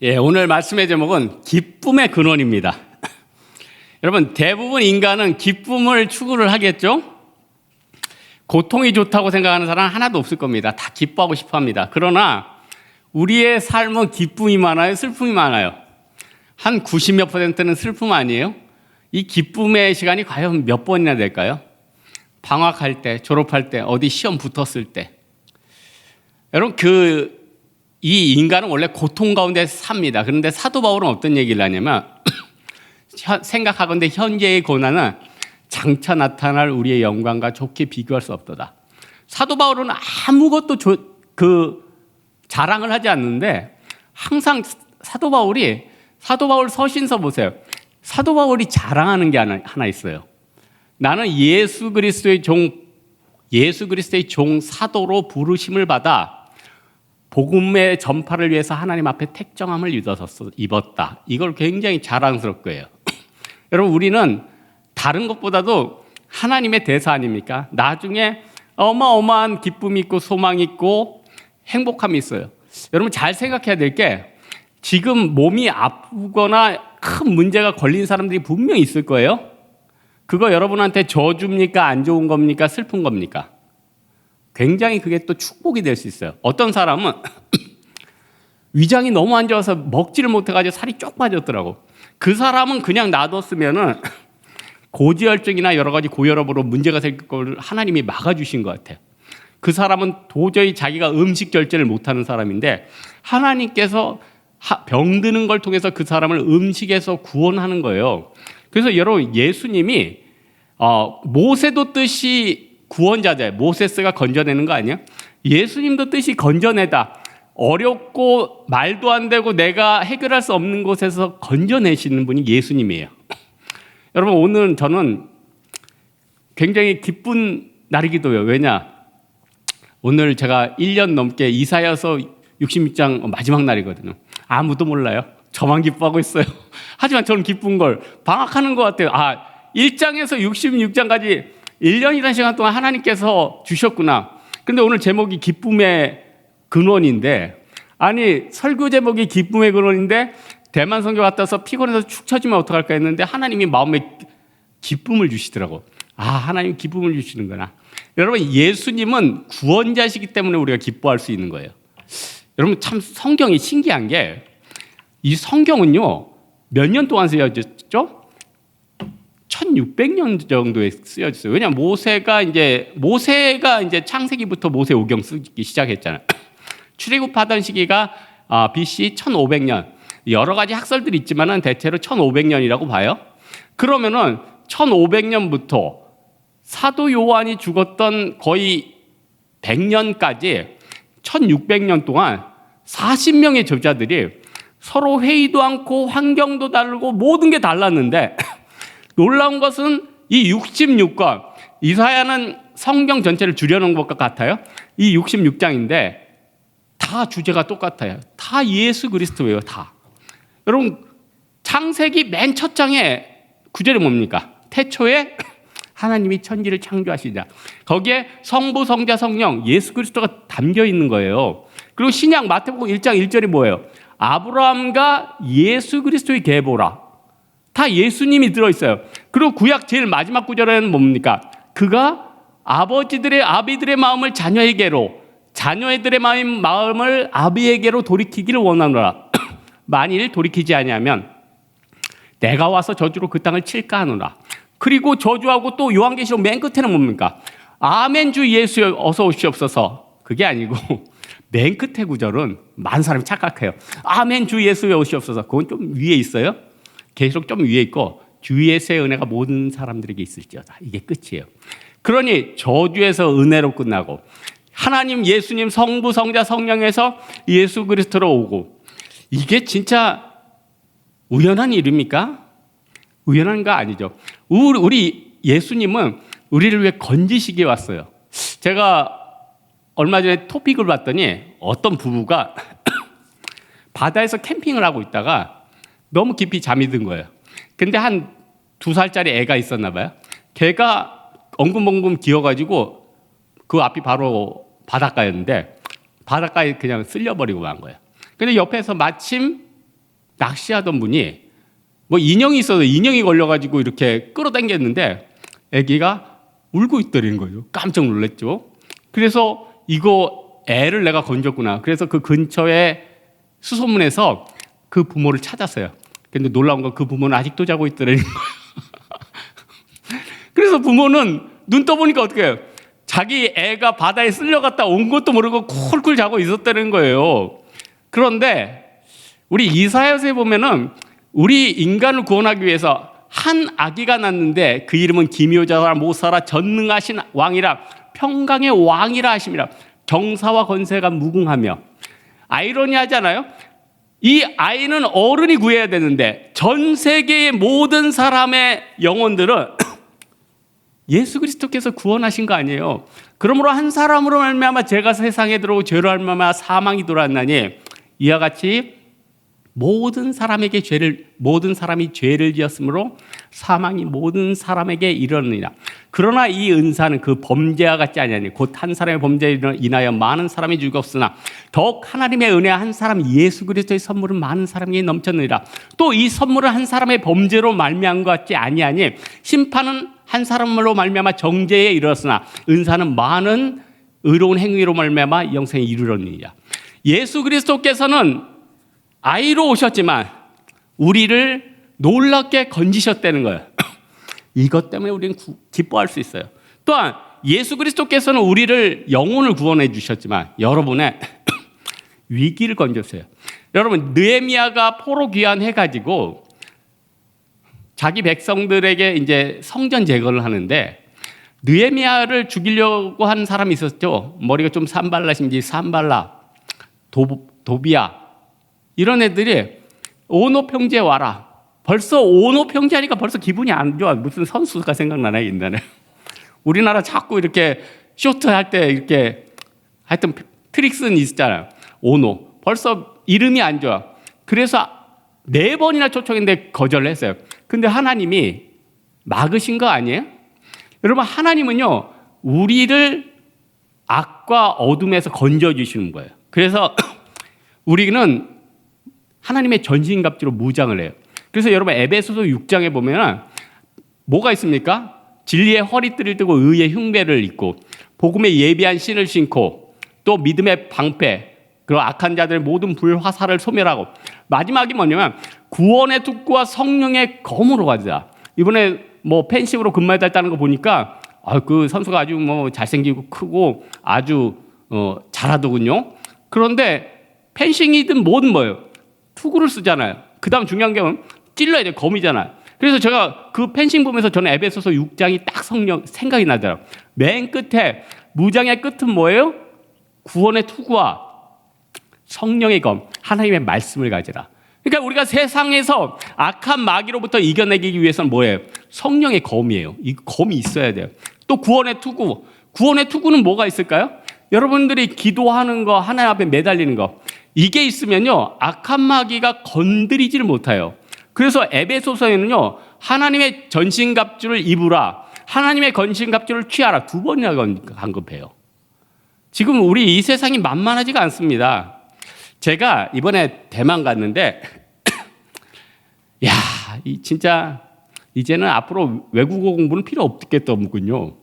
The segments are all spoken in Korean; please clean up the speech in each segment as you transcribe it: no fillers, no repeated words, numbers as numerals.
오늘 말씀의 제목은 기쁨의 근원입니다. 여러분, 대부분 인간은 기쁨을 추구를 하겠죠? 고통이 좋다고 생각하는 사람은 하나도 없을 겁니다. 다 기뻐하고 싶어 합니다. 그러나 우리의 삶은 기쁨이 많아요? 슬픔이 많아요? 한 90몇 %는 슬픔 아니에요? 이 기쁨의 시간이 과연 몇 번이나 될까요? 방학할 때, 졸업할 때, 어디 시험 붙었을 때. 여러분, 이 인간은 원래 고통 가운데 삽니다. 그런데 사도 바울은 어떤 얘기를 하냐면 생각하건대 현재의 고난은 장차 나타날 우리의 영광과 좋게 비교할 수 없도다. 사도 바울은 아무것도 자랑을 하지 않는데 항상 사도 바울 서신서 보세요. 사도 바울이 자랑하는 게 하나 있어요. 나는 예수 그리스도의 종 사도로 부르심을 받아 복음의 전파를 위해서 하나님 앞에 택정함을 입었다. 이걸 굉장히 자랑스럽게 해요. 여러분, 우리는 다른 것보다도 하나님의 대사 아닙니까? 나중에 어마어마한 기쁨이 있고 소망이 있고 행복함이 있어요. 여러분, 잘 생각해야 될 게 지금 몸이 아프거나 큰 문제가 걸린 사람들이 분명히 있을 거예요. 그거 여러분한테 저주입니까? 안 좋은 겁니까? 슬픈 겁니까? 굉장히 그게 또 축복이 될 수 있어요. 어떤 사람은 위장이 너무 안 좋아서 먹지를 못해가지고 살이 쪽 빠졌더라고. 그 사람은 그냥 놔뒀으면은 고지혈증이나 여러 가지 고혈압으로 문제가 생길 걸 하나님이 막아주신 것 같아요. 그 사람은 도저히 자기가 음식 절제를 못하는 사람인데 하나님께서 병드는 걸 통해서 그 사람을 음식에서 구원하는 거예요. 그래서 여러분, 예수님이 모세도 뜻이 구원자잖아요. 모세스가 건져내는 거 아니에요? 예수님도 뜻이 건져내다. 어렵고 말도 안 되고 내가 해결할 수 없는 곳에서 건져내시는 분이 예수님이에요. 여러분, 오늘 저는 굉장히 기쁜 날이기도 해요. 왜냐? 오늘 제가 1년 넘게 이사야서 66장 마지막 날이거든요. 아무도 몰라요. 저만 기뻐하고 있어요. 하지만 저는 기쁜 걸 방학하는 것 같아요. 1장에서 66장까지 1년이라는 시간 동안 하나님께서 주셨구나. 근데 오늘 제목이 기쁨의 근원인데, 아니, 설교 제목이 기쁨의 근원인데 대만 선교 갔다 와서 피곤해서 축 처지면 어떡할까 했는데 하나님이 마음에 기쁨을 주시더라고. 하나님 기쁨을 주시는구나. 여러분, 예수님은 구원자시기 때문에 우리가 기뻐할 수 있는 거예요. 여러분, 참 성경이 신기한 게, 이 성경은요 몇 년 동안 쓰여졌죠? 1600년 정도에 쓰여졌어요. 왜냐하면 모세가 이제 창세기부터 모세 오경 쓰기 시작했잖아요. 출애굽하던 시기가 BC 1500년. 여러 가지 학설들이 있지만은 대체로 1500년이라고 봐요. 그러면은 1500년부터 사도 요한이 죽었던 거의 100년까지 1600년 동안 40명의 저자들이 서로 회의도 않고 환경도 다르고 모든 게 달랐는데 놀라운 것은 이 66권, 이사야는 성경 전체를 줄여놓은 것과 같아요. 이 66장인데 다 주제가 똑같아요. 다 예수 그리스도예요. 다. 여러분, 창세기 맨 첫 장에 구절이 뭡니까? 태초에 하나님이 천지를 창조하시자. 거기에 성부, 성자, 성령, 예수 그리스도가 담겨 있는 거예요. 그리고 신약 마태복음 1장 1절이 뭐예요? 아브라함과 예수 그리스도의 계보라. 다 예수님이 들어있어요. 그리고 구약 제일 마지막 구절에는 뭡니까? 그가 아비들의 마음을 자녀에게로, 자녀들의 마음을 아비에게로 돌이키기를 원하노라. 만일 돌이키지 아니하면 내가 와서 저주로 그 땅을 칠까 하노라. 그리고 저주하고 또 요한계시록 맨 끝에는 뭡니까? 아멘 주 예수 어서 오시옵소서. 그게 아니고 맨 끝에 구절은 많은 사람이 착각해요. 아멘 주 예수에 오시옵소서. 그건 좀 위에 있어요. 계속 좀 위에 있고 주의 새 은혜가 모든 사람들에게 있을지어다. 이게 끝이에요. 그러니 저주에서 은혜로 끝나고 하나님 예수님 성부 성자 성령에서 예수 그리스도로 오고, 이게 진짜 우연한 일입니까? 우연한 거 아니죠. 우리 예수님은 우리를 위해 건지시기에 왔어요. 제가 얼마 전에 토픽을 봤더니 어떤 부부가 바다에서 캠핑을 하고 있다가 너무 깊이 잠이 든 거예요. 근데 한 2살짜리 애가 있었나 봐요. 걔가 엉금엉금 기어가지고 그 앞이 바로 바닷가였는데 바닷가에 그냥 쓸려버리고 간 거예요. 근데 옆에서 마침 낚시하던 분이 뭐 인형이 있어서 인형이 걸려가지고 이렇게 끌어당겼는데 아기가 울고 있더라는 거예요. 깜짝 놀랐죠. 그래서 이거 애를 내가 건졌구나. 그래서 그 근처에 수소문에서 그 부모를 찾았어요. 근데 놀라운 건 그 부모는 아직도 자고 있더라는 거예요. 그래서 부모는 눈 떠보니까 어떻게 해요? 자기 애가 바다에 쓸려갔다 온 것도 모르고 쿨쿨 자고 있었다는 거예요. 그런데 우리 이사야서에 보면은 우리 인간을 구원하기 위해서 한 아기가 낳는데 그 이름은 기묘자라 모사라 전능하신 왕이라 평강의 왕이라 하심이라 경사와 권세가 무궁하며. 아이러니하잖아요. 이 아이는 어른이 구해야 되는데 전 세계의 모든 사람의 영혼들은 예수 그리스도께서 구원하신 거 아니에요. 그러므로 한 사람으로 말미암아 죄가 세상에 들어오고 죄로 말미암아 사망이 돌아왔나니 이와 같이 모든 사람이 죄를 지었으므로 사망이 모든 사람에게 이르느니라. 그러나 이 은사는 그 범죄와 같지 아니하니 곧 한 사람의 범죄에 인하여 많은 사람이 죽었으나 더욱 하나님의 은혜와 한 사람 예수 그리스도의 선물은 많은 사람에게 넘쳤느니라. 또 이 선물은 한 사람의 범죄로 말미암은 것 같지 아니하니 심판은 한 사람으로 말미암아 정죄에 이르렀으나 은사는 많은 의로운 행위로 말미암아 영생에 이르렀느니라. 예수 그리스도께서는 아이로 오셨지만 우리를 놀랍게 건지셨다는 거예요. 이것 때문에 우리는 기뻐할 수 있어요. 또한 예수 그리스도께서는 우리를 영혼을 구원해 주셨지만 여러분의 위기를 건졌어요. 여러분 느헤미야가 포로 귀환해가지고 자기 백성들에게 이제 성전 재건을 하는데 느헤미야를 죽이려고 하는 사람이 있었죠. 머리가 좀 산발라신지 산발라, 도비야 이런 애들이 오노 평지에 와라. 벌써 오노 평지 하니까 벌써 기분이 안 좋아. 무슨 선수가 생각나네 옛날에. 우리나라 자꾸 이렇게 쇼트 할 때 이렇게 하여튼 트릭스는 있잖아요. 오노. 벌써 이름이 안 좋아. 그래서 4번이나 초청했는데 거절했어요. 근데 하나님이 막으신 거 아니에요? 여러분 하나님은요 우리를 악과 어둠에서 건져주시는 거예요. 그래서 우리는 하나님의 전신갑주로 무장을 해요. 그래서 여러분 에베소서 6장에 보면 뭐가 있습니까? 진리의 허리띠를 뜨고 의의 흉배를 입고 복음의 예비한 신을 신고 또 믿음의 방패 그리고 악한 자들의 모든 불화살을 소멸하고 마지막이 뭐냐면 구원의 투구와 성령의 검으로 가자. 이번에 뭐 펜싱으로 금메달 따는 거 보니까 그 선수가 아주 뭐 잘생기고 크고 아주 잘하더군요. 그런데 펜싱이든 뭐든 뭐예요? 투구를 쓰잖아요. 그 다음 중요한 게 찔러야 돼. 검이잖아요. 그래서 제가 그 펜싱 보면서 저는 에베소서 6장이 딱 생각이 나더라고요. 맨 끝에 무장의 끝은 뭐예요? 구원의 투구와 성령의 검, 하나님의 말씀을 가지라. 그러니까 우리가 세상에서 악한 마귀로부터 이겨내기 위해서는 뭐예요? 성령의 검이에요. 이 검이 있어야 돼요. 또 구원의 투구. 구원의 투구는 뭐가 있을까요? 여러분들이 기도하는 거, 하나님 앞에 매달리는 거. 이게 있으면요, 악한 마귀가 건드리지를 못해요. 그래서 에베소서에는요, 하나님의 전신갑주를 입으라, 하나님의 전신갑주를 취하라 2번이나 언급해요. 지금 우리 이 세상이 만만하지가 않습니다. 제가 이번에 대만 갔는데, 야, 진짜 이제는 앞으로 외국어 공부는 필요 없겠더군요.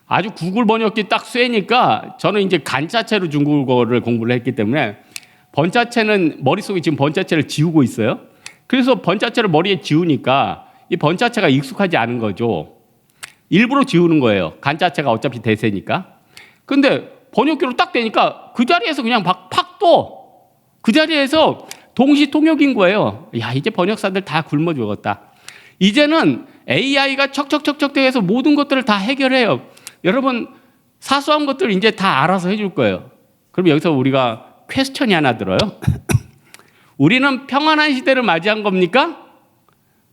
아주 구글 번역기 딱 쐬니까 저는 이제 간자체로 중국어를 공부를 했기 때문에 번자체는 머릿속에 지금 번자체를 지우고 있어요. 그래서 번자체를 머리에 지우니까 이 번자체가 익숙하지 않은 거죠. 일부러 지우는 거예요. 간자체가 어차피 대세니까. 근데 번역기로 딱 되니까 그 자리에서 그냥 팍 또 그 자리에서 동시 통역인 거예요. 야, 이제 번역사들 다 굶어 죽었다. 이제는 AI가 척척척척 해서 모든 것들을 다 해결해요. 여러분 사소한 것들 이제 다 알아서 해줄 거예요. 그럼 여기서 우리가 퀘스천이 하나 들어요. 우리는 평안한 시대를 맞이한 겁니까?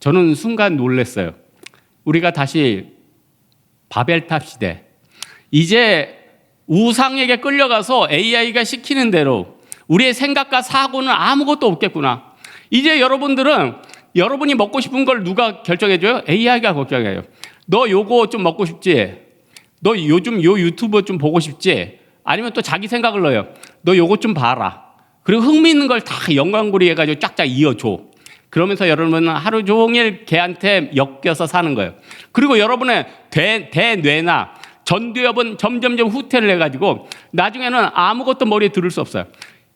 저는 순간 놀랐어요. 우리가 다시 바벨탑 시대. 이제 우상에게 끌려가서 AI가 시키는 대로 우리의 생각과 사고는 아무것도 없겠구나. 이제 여러분들은 여러분이 먹고 싶은 걸 누가 결정해줘요? AI가 결정해요. 너 요거 좀 먹고 싶지? 너 요즘 요 유튜브 좀 보고 싶지? 아니면 또 자기 생각을 넣어요. 너 요거 좀 봐라. 그리고 흥미있는 걸 다 연관고리 해가지고 쫙쫙 이어줘. 그러면서 여러분은 하루 종일 걔한테 엮여서 사는 거예요. 그리고 여러분의 대뇌나 전두엽은 점점점 후퇴를 해가지고 나중에는 아무것도 머리에 들을 수 없어요.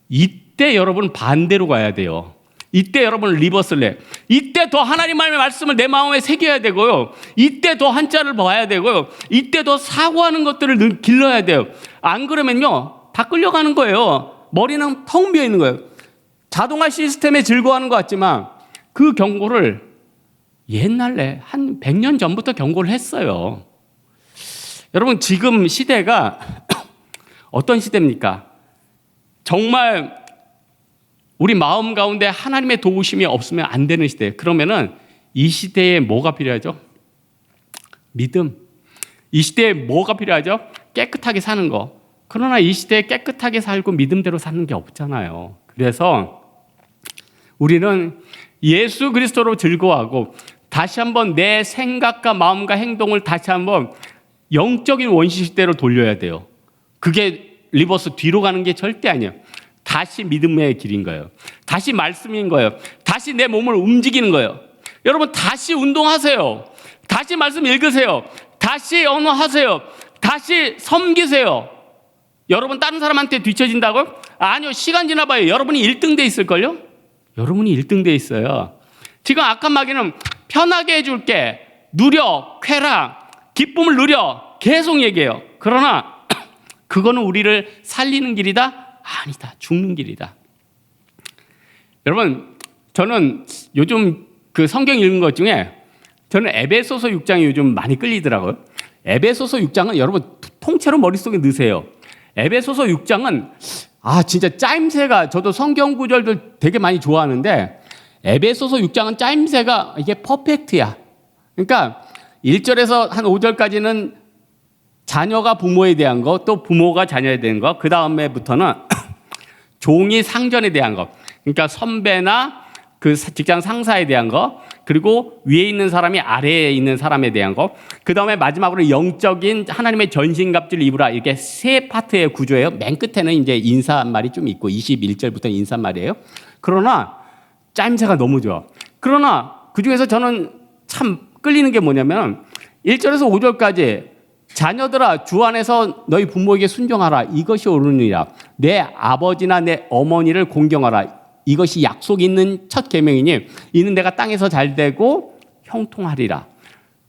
이때 여러분 반대로 가야 돼요. 이때 여러분 리버스를 해. 이때 더 하나님의 말씀을 내 마음에 새겨야 되고요. 이때 더 한자를 봐야 되고요. 이때 더 사고하는 것들을 길러야 돼요. 안 그러면요, 다 끌려가는 거예요. 머리는 텅 비어 있는 거예요. 자동화 시스템에 즐거워하는 것 같지만 그 경고를 옛날에 한 100년 전부터 경고를 했어요. 여러분, 지금 시대가 어떤 시대입니까? 정말 우리 마음 가운데 하나님의 도우심이 없으면 안 되는 시대. 그러면은 이 시대에 뭐가 필요하죠? 믿음. 이 시대에 뭐가 필요하죠? 깨끗하게 사는 거. 그러나 이 시대에 깨끗하게 살고 믿음대로 사는 게 없잖아요. 그래서 우리는 예수 그리스도로 즐거워하고 다시 한번 내 생각과 마음과 행동을 다시 한번 영적인 원시 시대로 돌려야 돼요. 그게 리버스 뒤로 가는 게 절대 아니에요. 다시 믿음의 길인 거예요. 다시 말씀인 거예요. 다시 내 몸을 움직이는 거예요. 여러분, 다시 운동하세요. 다시 말씀 읽으세요. 다시 언어하세요. 다시 섬기세요. 여러분 다른 사람한테 뒤처진다고요? 아니요. 시간 지나봐요. 여러분이 1등 돼 있을걸요? 여러분이 1등 돼 있어요. 지금 악한 마귀는 편하게 해줄게, 누려, 쾌락, 기쁨을 누려 계속 얘기해요. 그러나 그거는 우리를 살리는 길이다? 아니다. 죽는 길이다. 여러분, 저는 요즘 그 성경 읽는 것 중에 저는 에베소서 6장이 요즘 많이 끌리더라고요. 에베소서 6장은 여러분 통째로 머릿속에 넣으세요. 에베소서 6장은 진짜 짜임새가, 저도 성경 구절들 되게 많이 좋아하는데 에베소서 6장은 짜임새가 이게 퍼펙트야. 그러니까 1절에서 한 5절까지는 자녀가 부모에 대한 거, 또 부모가 자녀에 대한 거, 그 다음에부터는 종이 상전에 대한 거, 그러니까 선배나 그 직장 상사에 대한 거, 그리고 위에 있는 사람이 아래에 있는 사람에 대한 거, 그 다음에 마지막으로 영적인 하나님의 전신갑주를 입으라. 이게 세 파트의 구조예요. 맨 끝에는 이제 인사말이 좀 있고 21절부터 인사말이에요. 그러나 짜임새가 너무 좋아. 그러나 그 중에서 저는 참 끌리는 게 뭐냐면 1절에서 5절까지 자녀들아 주 안에서 너희 부모에게 순종하라. 이것이 옳으니라. 내 아버지나 내 어머니를 공경하라. 이것이 약속 있는 첫 계명이니 이는 내가 땅에서 잘되고 형통하리라.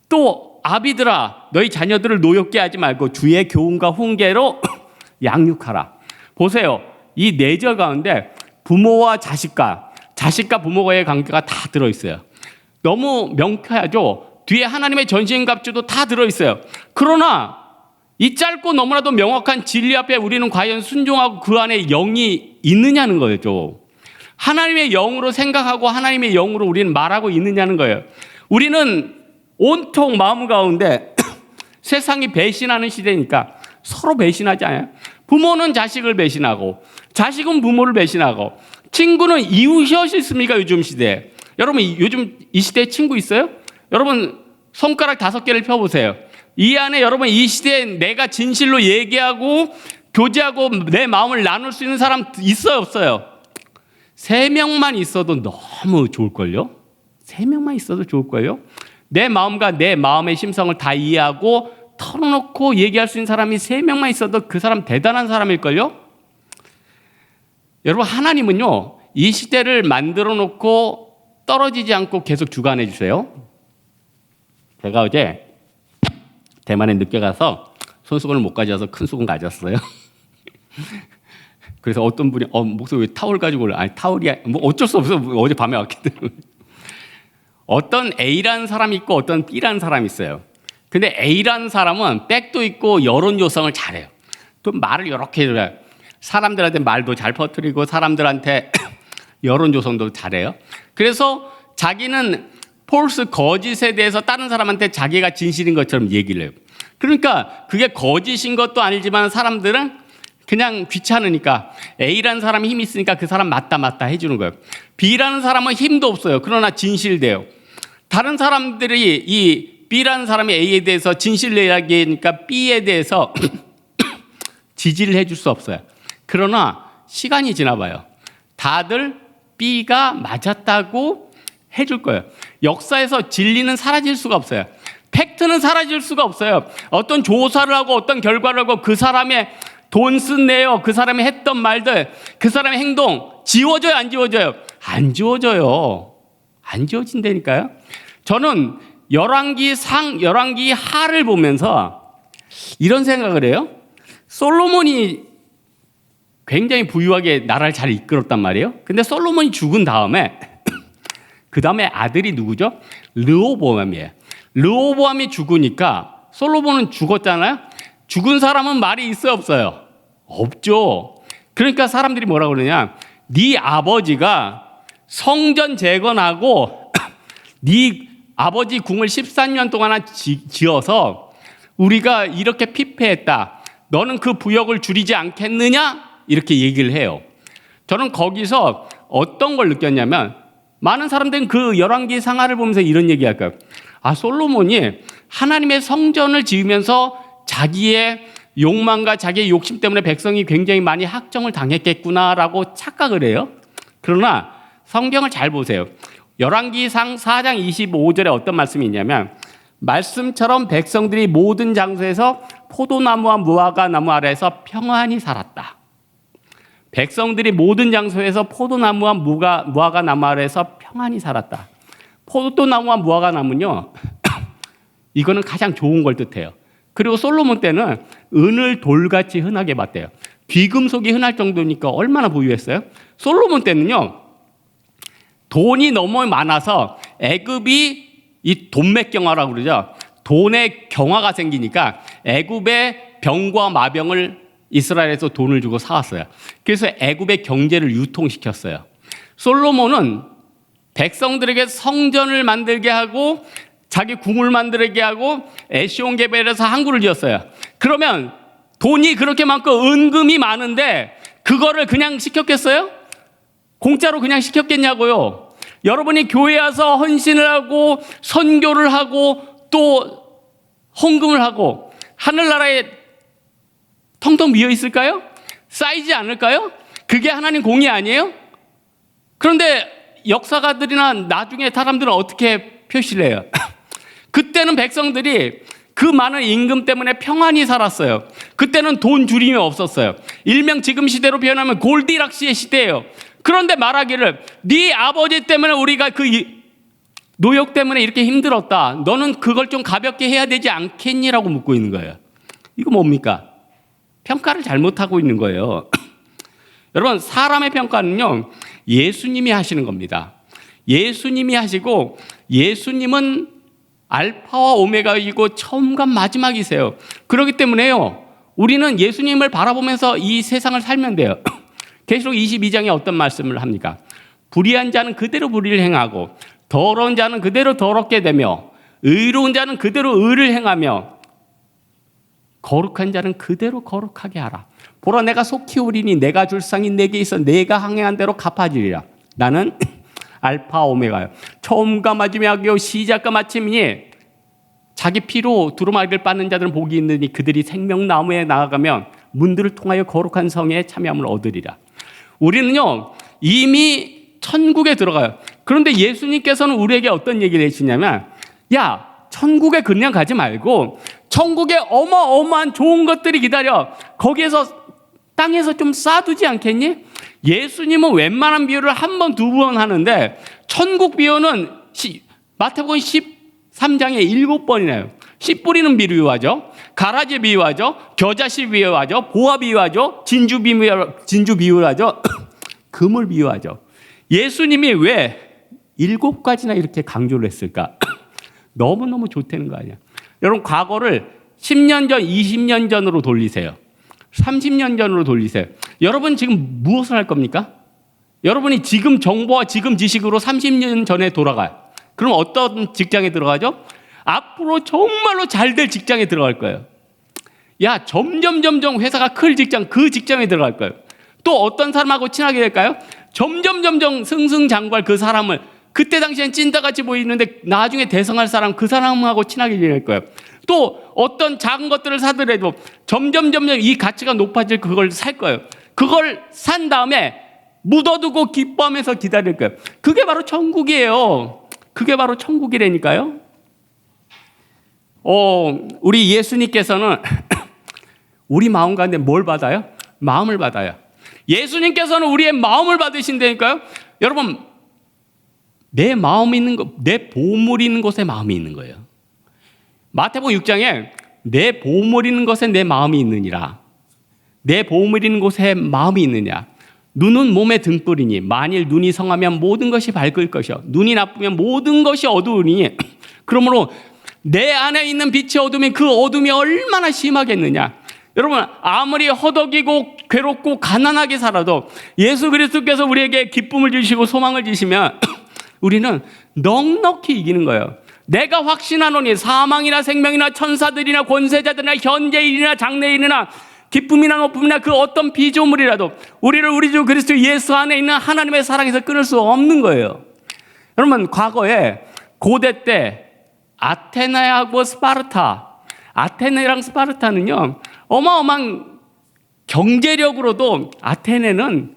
또 아비들아 너희 자녀들을 노엽게 하지 말고 주의 교훈과 훈계로 양육하라. 보세요. 이 4절 가운데 부모와 자식과 부모와의 관계가 다 들어있어요. 너무 명쾌하죠. 뒤에 하나님의 전신갑주도 다 들어있어요. 그러나 이 짧고 너무나도 명확한 진리 앞에 우리는 과연 순종하고 그 안에 영이 있느냐는 거죠. 하나님의 영으로 생각하고 하나님의 영으로 우리는 말하고 있느냐는 거예요. 우리는 온통 마음 가운데 세상이 배신하는 시대니까 서로 배신하지 않아요? 부모는 자식을 배신하고 자식은 부모를 배신하고 친구는 이웃이 있습니까? 요즘 시대에. 여러분 요즘 이 시대에 친구 있어요? 여러분 손가락 5개를 펴보세요. 이 안에 여러분 이 시대에 내가 진실로 얘기하고 교제하고 내 마음을 나눌 수 있는 사람 있어요? 없어요? 3명만 있어도 너무 좋을걸요? 3명만 있어도 좋을걸요? 내 마음과 내 마음의 심성을 다 이해하고 털어놓고 얘기할 수 있는 사람이 3명만 있어도 그 사람 대단한 사람일걸요? 여러분 하나님은요 이 시대를 만들어 놓고 떨어지지 않고 계속 주관해 주세요. 제가 어제 대만에 늦게 가서 손수건을 못 가져와서 큰 수건 가져왔어요. 그래서 어떤 분이 목소리 왜 타월 가지고 올래? 아니 타월이야. 뭐 어쩔 수 없어. 어제 밤에 왔기 때문에. 어떤 A라는 사람이 있고 어떤 B라는 사람이 있어요. 근데 A라는 사람은 백도 있고 여론 조성을 잘해요. 또 말을 이렇게 해줘요. 사람들한테 말도 잘 퍼뜨리고 사람들한테 여론 조성도 잘해요. 그래서 자기는 폴스 거짓에 대해서 다른 사람한테 자기가 진실인 것처럼 얘기를 해요. 그러니까 그게 거짓인 것도 아니지만 사람들은 그냥 귀찮으니까 A라는 사람이 힘이 있으니까 그 사람 맞다 해주는 거예요. B라는 사람은 힘도 없어요. 그러나 진실돼요. 다른 사람들이 이 B라는 사람이 A에 대해서 진실 이야기하니까 B에 대해서 지지를 해줄 수 없어요. 그러나 시간이 지나봐요. 다들 B가 맞았다고 해줄 거예요. 역사에서 진리는 사라질 수가 없어요. 팩트는 사라질 수가 없어요. 어떤 조사를 하고 어떤 결과를 하고 그 사람의 돈 쓴 내역, 그 사람이 했던 말들, 그 사람의 행동 지워져요, 안 지워져요? 안 지워져요. 안 지워진다니까요. 저는 열왕기 상, 열왕기 하를 보면서 이런 생각을 해요. 솔로몬이 굉장히 부유하게 나라를 잘 이끌었단 말이에요. 근데 솔로몬이 죽은 다음에 그 다음에 아들이 누구죠? 르호보암이에요. 르호보암이 죽으니까 솔로몬은 죽었잖아요. 죽은 사람은 말이 있어요, 없어요? 없죠. 그러니까 사람들이 뭐라고 그러냐? 네 아버지가 성전 재건하고 네 아버지 궁을 14년 동안 지어서 우리가 이렇게 피폐했다. 너는 그 부역을 줄이지 않겠느냐? 이렇게 얘기를 해요. 저는 거기서 어떤 걸 느꼈냐면 많은 사람들은 그 열왕기 상하를 보면서 이런 얘기할 거예요. 아, 솔로몬이 하나님의 성전을 지으면서 자기의 욕망과 자기의 욕심 때문에 백성이 굉장히 많이 학정을 당했겠구나라고 착각을 해요. 그러나 성경을 잘 보세요. 열왕기상 4장 25절에 어떤 말씀이 있냐면 말씀처럼 백성들이 모든 장소에서 포도나무와 무화과 나무 아래에서 평안히 살았다. 백성들이 모든 장소에서 포도나무와 무화과 나무 아래에서 평안히 살았다. 포도나무와 무화과 나무는요, 이거는 가장 좋은 걸 뜻해요. 그리고 솔로몬 때는 은을 돌같이 흔하게 봤대요. 귀금속이 흔할 정도니까 얼마나 부유했어요? 솔로몬 때는요, 돈이 너무 많아서 애굽이 이 돈맥경화라고 그러죠. 돈의 경화가 생기니까 애굽의 병과 마병을 이스라엘에서 돈을 주고 사왔어요. 그래서 애굽의 경제를 유통시켰어요. 솔로몬은 백성들에게 성전을 만들게 하고 자기 궁을 만들게 하고 에시온게벨에서 항구를 지었어요. 그러면 돈이 그렇게 많고 은금이 많은데 그거를 그냥 시켰겠어요? 공짜로 그냥 시켰겠냐고요. 여러분이 교회에 와서 헌신을 하고 선교를 하고 또 헌금을 하고 하늘나라에 텅텅 비어 있을까요? 쌓이지 않을까요? 그게 하나님 공의 아니에요? 그런데 역사가들이나 나중에 사람들은 어떻게 표시를 해요? 그때는 백성들이 그 많은 임금 때문에 평안히 살았어요. 그때는 돈 줄임이 없었어요. 일명 지금 시대로 표현하면 골디락스의 시대예요. 그런데 말하기를 네 아버지 때문에 우리가 그 노역 때문에 이렇게 힘들었다. 너는 그걸 좀 가볍게 해야 되지 않겠니라고 묻고 있는 거예요. 이거 뭡니까? 평가를 잘못하고 있는 거예요. 여러분, 사람의 평가는요, 예수님이 하시는 겁니다. 예수님이 하시고 예수님은 알파와 오메가이고 처음과 마지막이세요. 그렇기 때문에요, 우리는 예수님을 바라보면서 이 세상을 살면 돼요. 계시록 22장에 어떤 말씀을 합니까? 불의한 자는 그대로 불의를 행하고 더러운 자는 그대로 더럽게 되며 의로운 자는 그대로 의를 행하며 거룩한 자는 그대로 거룩하게 하라. 보라, 내가 속히 오리니 내가 줄 상이 내게 있어 내가 항해한 대로 갚아주리라. 나는 알파 오메가요, 처음과 마지막이요 시작과 마침이니 자기 피로 두루마리를 빻는 자들은 복이 있느니 그들이 생명나무에 나아가면 문들을 통하여 거룩한 성에 참여함을 얻으리라. 우리는요 이미 천국에 들어가요. 그런데 예수님께서는 우리에게 어떤 얘기를 해주시냐면, 야, 천국에 그냥 가지 말고 천국에 어마어마한 좋은 것들이 기다려. 거기에서 땅에서 좀 쌓아두지 않겠니? 예수님은 웬만한 비유를 한 번, 두 번 하는데 천국 비유는 마태복음 13장에 7번이나요. 씨 뿌리는 비유하죠. 가라지 비유하죠. 겨자씨 비유하죠. 보화 비유하죠. 진주 비유하죠. 금을 비유하죠. 예수님이 왜 7가지나 이렇게 강조를 했을까? 너무너무 좋다는 거 아니야. 여러분, 과거를 10년 전, 20년 전으로 돌리세요. 30년 전으로 돌리세요. 여러분 지금 무엇을 할 겁니까? 여러분이 지금 정보와 지금 지식으로 30년 전에 돌아가요. 그럼 어떤 직장에 들어가죠? 앞으로 정말로 잘 될 직장에 들어갈 거예요. 야, 점점 회사가 클 직장, 그 직장에 들어갈 거예요. 또 어떤 사람하고 친하게 될까요? 점점 승승장구할 그 사람을, 그때 당시엔 찐따같이 보이는데 나중에 대성할 사람, 그 사람하고 친하게 될 거예요. 또 어떤 작은 것들을 사더라도 점점 이 가치가 높아질 그걸 살 거예요. 그걸 산 다음에 묻어두고 기뻐하면서 기다릴 거예요. 그게 바로 천국이에요. 그게 바로 천국이라니까요. 우리 예수님께서는 우리 마음 가운데 뭘 받아요? 마음을 받아요. 예수님께서는 우리의 마음을 받으신다니까요. 여러분, 내 마음이 있는 것, 내 보물이 있는 곳에 마음이 있는 거예요. 마태복음 6장에 내 보물 있는 것에 내 마음이 있느니라. 내 보물 있는 곳에 마음이 있느냐. 눈은 몸의 등불이니 만일 눈이 성하면 모든 것이 밝을 것이요 눈이 나쁘면 모든 것이 어두우니 그러므로 내 안에 있는 빛이 어두우면 그 어둠이 얼마나 심하겠느냐. 여러분, 아무리 허덕이고 괴롭고 가난하게 살아도 예수 그리스도께서 우리에게 기쁨을 주시고 소망을 주시면 우리는 넉넉히 이기는 거예요. 내가 확신하노니 사망이나 생명이나 천사들이나 권세자들이나 현재일이나 장래일이나 기쁨이나 높음이나 그 어떤 피조물이라도 우리를 우리 주 그리스도 예수 안에 있는 하나님의 사랑에서 끊을 수 없는 거예요. 여러분, 과거에 고대 때 아테네하고 스파르타, 아테네랑 스파르타는요 어마어마한 경제력으로도 아테네는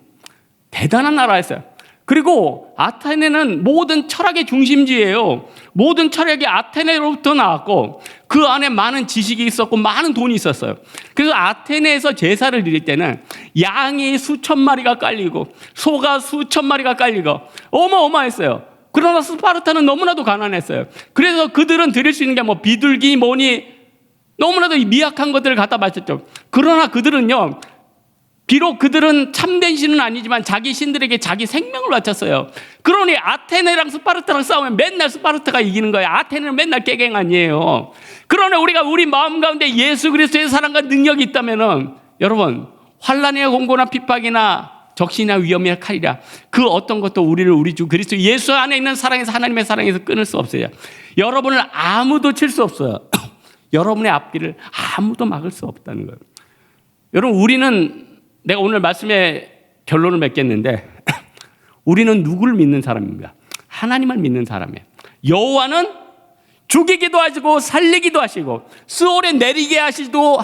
대단한 나라였어요. 그리고 아테네는 모든 철학의 중심지예요. 모든 철학이 아테네로부터 나왔고 그 안에 많은 지식이 있었고 많은 돈이 있었어요. 그래서 아테네에서 제사를 드릴 때는 양이 수천 마리가 깔리고 소가 수천 마리가 깔리고 어마어마했어요. 그러나 스파르타는 너무나도 가난했어요. 그래서 그들은 드릴 수 있는 게 뭐 비둘기 뭐니 너무나도 미약한 것들을 갖다 바쳤죠. 그러나 그들은요, 비록 그들은 참된 신은 아니지만 자기 신들에게 자기 생명을 바쳤어요. 그러니 아테네랑 스파르타랑 싸우면 맨날 스파르타가 이기는 거예요. 아테네는 맨날 깨갱아니에요. 그러나 우리가 우리 마음 가운데 예수 그리스도의 사랑과 능력이 있다면은 여러분, 환난이나 공고나 핍박이나 적신이나 위험이나 칼이라 그 어떤 것도 우리를 우리 주 그리스도 예수 안에 있는 사랑에서, 하나님의 사랑에서 끊을 수 없어요. 여러분을 아무도 칠 수 없어요. 여러분의 앞길을 아무도 막을 수 없다는 거예요. 여러분, 우리는 내가 오늘 말씀의 결론을 맺겠는데 우리는 누구를 믿는 사람입니까? 하나님을 믿는 사람이에요. 여호와는 죽이기도 하시고 살리기도 하시고 스올에 내리게 하시고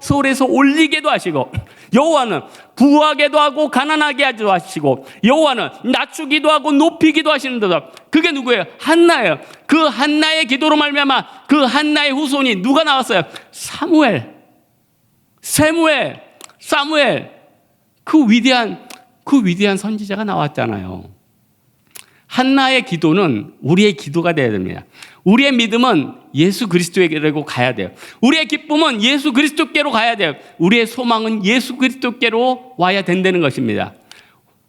스올에서 올리게도 하시고 여호와는 부하게도 하고 가난하게 하시고 여호와는 낮추기도 하고 높이기도 하시는도다. 그게 누구예요? 한나예요. 그 한나의 기도로 말미암아 그 한나의 후손이 누가 나왔어요? 사무엘, 그 위대한 선지자가 나왔잖아요. 한나의 기도는 우리의 기도가 되어야 됩니다. 우리의 믿음은 예수 그리스도에게로 가야 돼요. 우리의 기쁨은 예수 그리스도께로 가야 돼요. 우리의 소망은 예수 그리스도께로 와야 된다는 것입니다.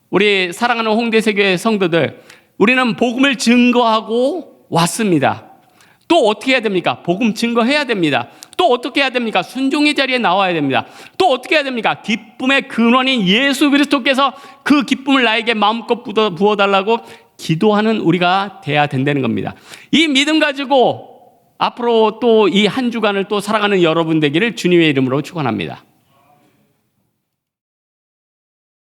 우리 사랑하는 홍대세교회 성도들, 우리는 복음을 증거하고 왔습니다. 또 어떻게 해야 됩니까? 복음 증거해야 됩니다. 또 어떻게 해야 됩니까? 순종의 자리에 나와야 됩니다. 또 어떻게 해야 됩니까? 기쁨의 근원인 예수 그리스도께서 그 기쁨을 나에게 마음껏 부어달라고 기도하는 우리가 돼야 된다는 겁니다. 이 믿음 가지고 앞으로 또 이 한 주간을 또 살아가는 여러분 되기를 주님의 이름으로 축원합니다.